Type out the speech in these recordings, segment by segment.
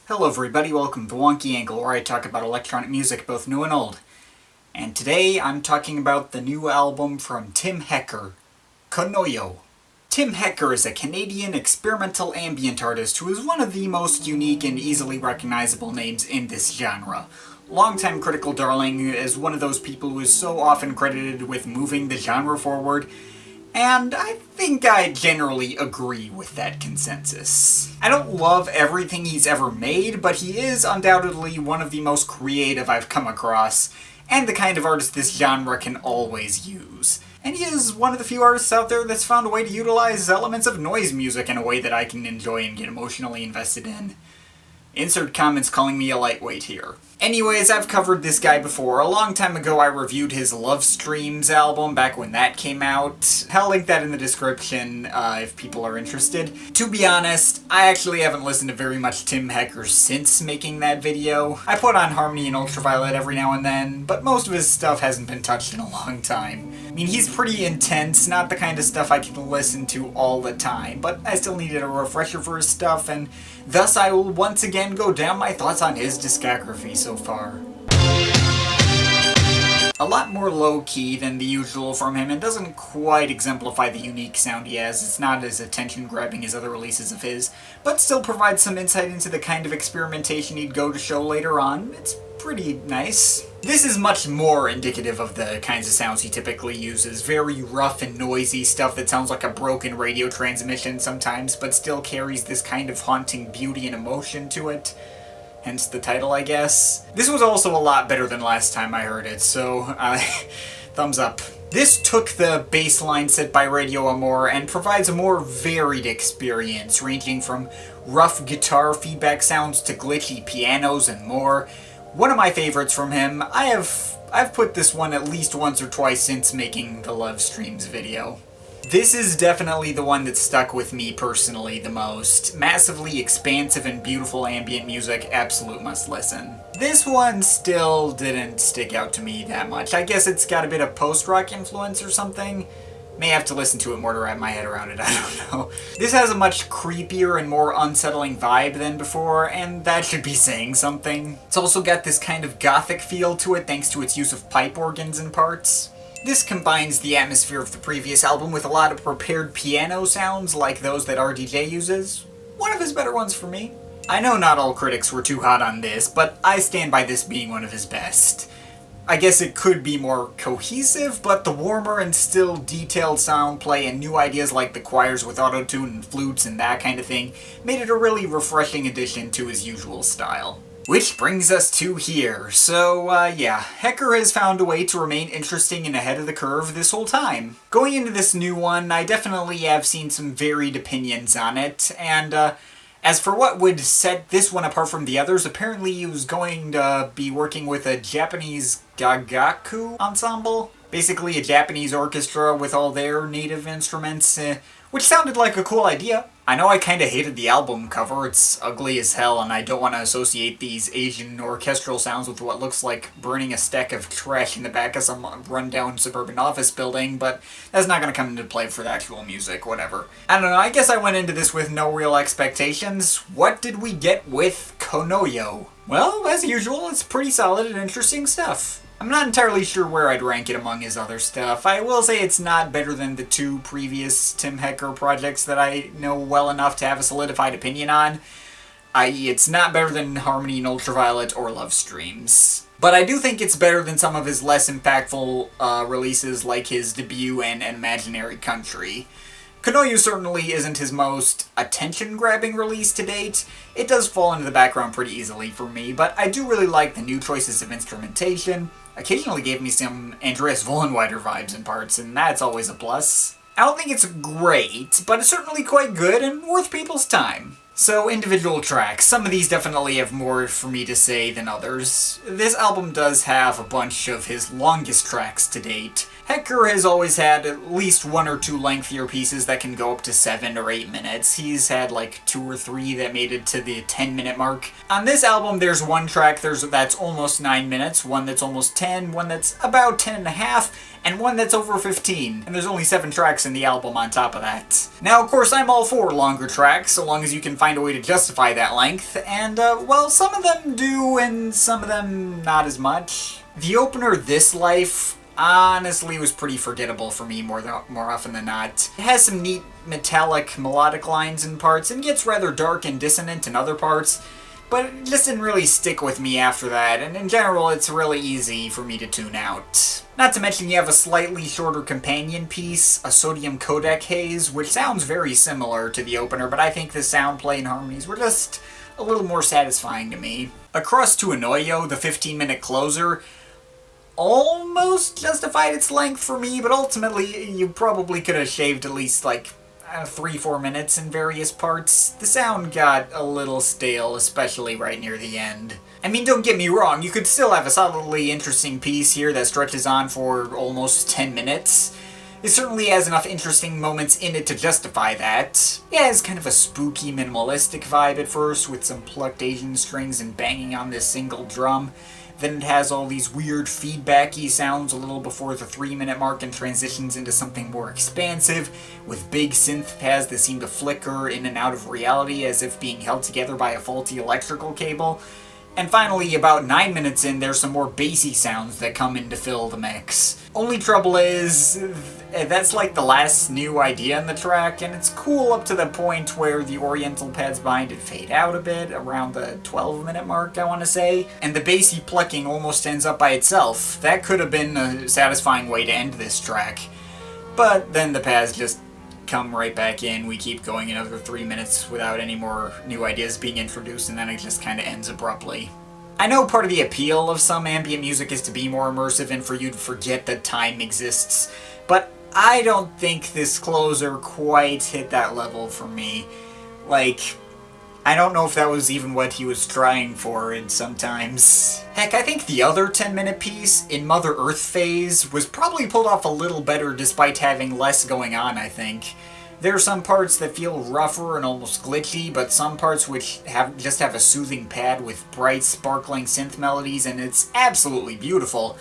Hello everybody, welcome to Wonky Angle, where I talk about electronic music, both new and old. And today I'm talking about the new album from Tim Hecker, Konoyo. Tim Hecker is a Canadian experimental ambient artist who is one of the most unique and easily recognizable names in this genre. Longtime critical darling, is one of those people who is so often credited with moving the genre forward, and I think I generally agree with that consensus. I don't love everything he's ever made, but he is undoubtedly one of the most creative I've come across, and the kind of artist this genre can always use. And he is one of the few artists out there that's found a way to utilize elements of noise music in a way that I can enjoy and get emotionally invested in. Insert comments calling me a lightweight here. Anyways, I've covered this guy before. A long time ago I reviewed his Love Streams album back when that came out. I'll link that in the description if people are interested. To be honest, I actually haven't listened to very much Tim Hecker since making that video. I put on Harmony and Ultraviolet every now and then, but most of his stuff hasn't been touched in a long time. I mean, he's pretty intense, not the kind of stuff I can listen to all the time, but I still needed a refresher for his stuff, and thus I will once again go down my thoughts on his discography so far. A lot more low-key than the usual from him, and doesn't quite exemplify the unique sound he has. It's not as attention-grabbing as other releases of his, but still provides some insight into the kind of experimentation he'd go to show later on. It's pretty nice. This is much more indicative of the kinds of sounds he typically uses. Very rough and noisy stuff that sounds like a broken radio transmission sometimes, but still carries this kind of haunting beauty and emotion to it. Hence the title, I guess. This was also a lot better than last time I heard it, so thumbs up. This took the bass line set by Radio Amore and provides a more varied experience, ranging from rough guitar feedback sounds to glitchy pianos and more. One of my favorites from him, I've put this one at least once or twice since making the Love Streams video. This is definitely the one that stuck with me personally the most. Massively expansive and beautiful ambient music, absolute must listen. This one still didn't stick out to me that much. I guess it's got a bit of post-rock influence or something. May have to listen to it more to wrap my head around it, I don't know. This has a much creepier and more unsettling vibe than before, and that should be saying something. It's also got this kind of gothic feel to it thanks to its use of pipe organs in parts. This combines the atmosphere of the previous album with a lot of prepared piano sounds like those that RDJ uses. One of his better ones for me. I know not all critics were too hot on this, but I stand by this being one of his best. I guess it could be more cohesive, but the warmer and still detailed sound play and new ideas like the choirs with autotune and flutes and that kind of thing made it a really refreshing addition to his usual style. Which brings us to here. So, yeah, Hecker has found a way to remain interesting and ahead of the curve this whole time. Going into this new one, I definitely have seen some varied opinions on it, and, as for what would set this one apart from the others, apparently he was going to be working with a Japanese gagaku ensemble. Basically a Japanese orchestra with all their native instruments, which sounded like a cool idea. I know I kinda hated the album cover, it's ugly as hell, and I don't want to associate these Asian orchestral sounds with what looks like burning a stack of trash in the back of some rundown suburban office building, but that's not gonna come into play for the actual music, whatever. I don't know, I guess I went into this with no real expectations. What did we get with Konoyo? Well, as usual, it's pretty solid and interesting stuff. I'm not entirely sure where I'd rank it among his other stuff. I will say it's not better than the two previous Tim Hecker projects that I know well enough to have a solidified opinion on, i.e. it's not better than Harmony and Ultraviolet or Love Streams. But I do think it's better than some of his less impactful releases like his debut and Imaginary Country. Konoyo certainly isn't his most attention-grabbing release to date. It does fall into the background pretty easily for me, but I do really like the new choices of instrumentation. Occasionally gave me some Andreas Vollenweider vibes in parts, and that's always a plus. I don't think it's great, but it's certainly quite good and worth people's time. So, individual tracks. Some of these definitely have more for me to say than others. This album does have a bunch of his longest tracks to date, Hecker has always had at least one or two lengthier pieces that can go up to 7 or 8 minutes. He's had like 2 or 3 that made it to the 10-minute mark. On this album, there's one track that's almost 9 minutes, one that's almost 10, one that's about 10 and a half, and one that's over 15. And there's only 7 tracks in the album on top of that. Now, of course, I'm all for longer tracks, so long as you can find a way to justify that length, and, well, some of them do, and some of them not as much. The opener, This Life, honestly was pretty forgettable for me more often than not. It has some neat metallic melodic lines in parts, and gets rather dark and dissonant in other parts, but it just didn't really stick with me after that, and in general it's really easy for me to tune out. Not to mention you have a slightly shorter companion piece, a Sodium Codec Haze, which sounds very similar to the opener, but I think the sound play and harmonies were just a little more satisfying to me. Across to Konoyo, the 15-minute closer, almost justified its length for me, but ultimately you probably could have shaved at least like 3-4 minutes in various parts. The sound got a little stale, especially right near the end. I mean, don't get me wrong, you could still have a solidly interesting piece here that stretches on for almost 10 minutes. It certainly has enough interesting moments in it to justify that. It has kind of a spooky, minimalistic vibe at first, with some plucked Asian strings and banging on this single drum. Then it has all these weird feedbacky sounds a little before the 3-minute mark and transitions into something more expansive, with big synth pads that seem to flicker in and out of reality as if being held together by a faulty electrical cable. And finally, about 9 minutes in, there's some more bassy sounds that come in to fill the mix. Only trouble is, that's like the last new idea in the track, and it's cool up to the point where the oriental pads behind it fade out a bit, around the 12-minute mark, I want to say, and the bassy plucking almost ends up by itself. That could have been a satisfying way to end this track. But then the pads just come right back in, we keep going another 3 minutes without any more new ideas being introduced, and then it just kind of ends abruptly. I know part of the appeal of some ambient music is to be more immersive and for you to forget that time exists, but I don't think this closer quite hit that level for me. Like, I don't know if that was even what he was trying for in sometimes. Heck, I think the other 10-minute piece, in Mother Earth Phase, was probably pulled off a little better despite having less going on, I think. There are some parts that feel rougher and almost glitchy, but some parts which just have a soothing pad with bright, sparkling synth melodies, and it's absolutely beautiful.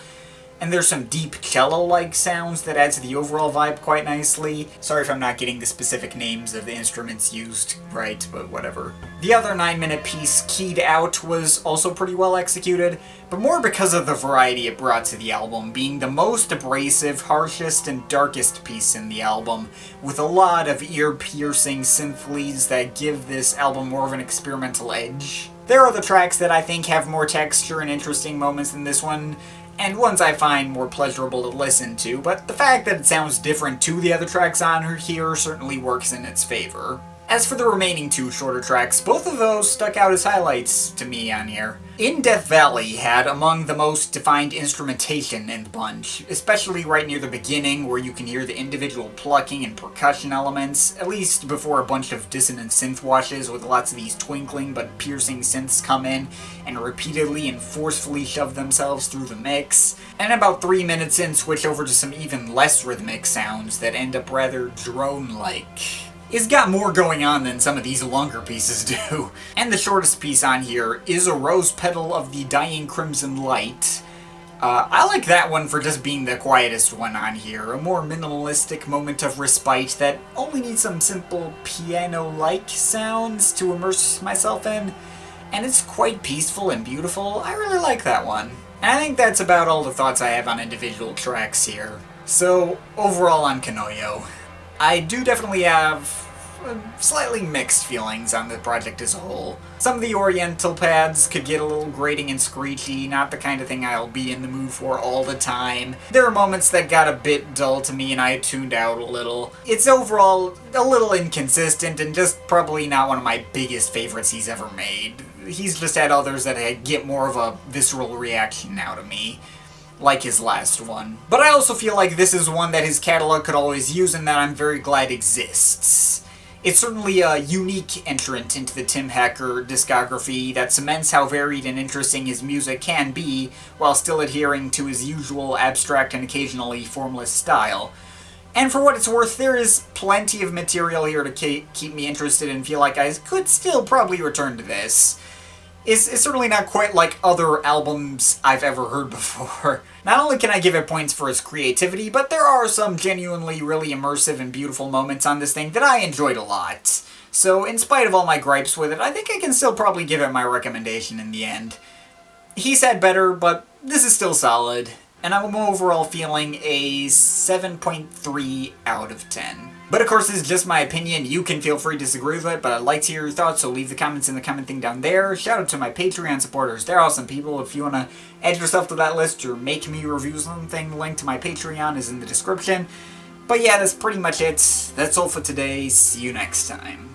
And there's some deep cello-like sounds that add to the overall vibe quite nicely. Sorry if I'm not getting the specific names of the instruments used right, but whatever. The other 9-minute piece, Keyed Out, was also pretty well executed, but more because of the variety it brought to the album, being the most abrasive, harshest, and darkest piece in the album, with a lot of ear-piercing synth leads that give this album more of an experimental edge. There are the tracks that I think have more texture and interesting moments than this one, and ones I find more pleasurable to listen to, but the fact that it sounds different to the other tracks on here certainly works in its favor. As for the remaining 2 shorter tracks, both of those stuck out as highlights to me on here. In Death Valley had among the most defined instrumentation in the bunch, especially right near the beginning where you can hear the individual plucking and percussion elements, at least before a bunch of dissonant synth washes with lots of these twinkling but piercing synths come in and repeatedly and forcefully shove themselves through the mix, and about 3 minutes in switch over to some even less rhythmic sounds that end up rather drone-like. It's got more going on than some of these longer pieces do. And the shortest piece on here is a Rose Petal of the Dying Crimson Light. I like that one for just being the quietest one on here, a more minimalistic moment of respite that only needs some simple piano-like sounds to immerse myself in, and it's quite peaceful and beautiful. I really like that one. And I think that's about all the thoughts I have on individual tracks here. So, overall on Konoyo, I do definitely have slightly mixed feelings on the project as a whole. Some of the oriental pads could get a little grating and screechy, not the kind of thing I'll be in the mood for all the time. There are moments that got a bit dull to me and I tuned out a little. It's overall a little inconsistent and just probably not one of my biggest favorites he's ever made. He's just had others that get more of a visceral reaction out of me, like his last one. But I also feel like this is one that his catalog could always use and that I'm very glad exists. It's certainly a unique entrant into the Tim Hacker discography that cements how varied and interesting his music can be, while still adhering to his usual abstract and occasionally formless style. And for what it's worth, there is plenty of material here to keep me interested and feel like I could still probably return to this. It's certainly not quite like other albums I've ever heard before. Not only can I give it points for its creativity, but there are some genuinely really immersive and beautiful moments on this thing that I enjoyed a lot. So in spite of all my gripes with it, I think I can still probably give it my recommendation in the end. He's had better, but this is still solid, and I'm overall feeling a 7.3 out of 10. But of course, this is just my opinion. You can feel free to disagree with it, but I'd like to hear your thoughts, so leave the comments in the comment thing down there. Shout out to my Patreon supporters. They're awesome people. If you want to add yourself to that list or make me review something, the link to my Patreon is in the description. But yeah, that's pretty much it. That's all for today. See you next time.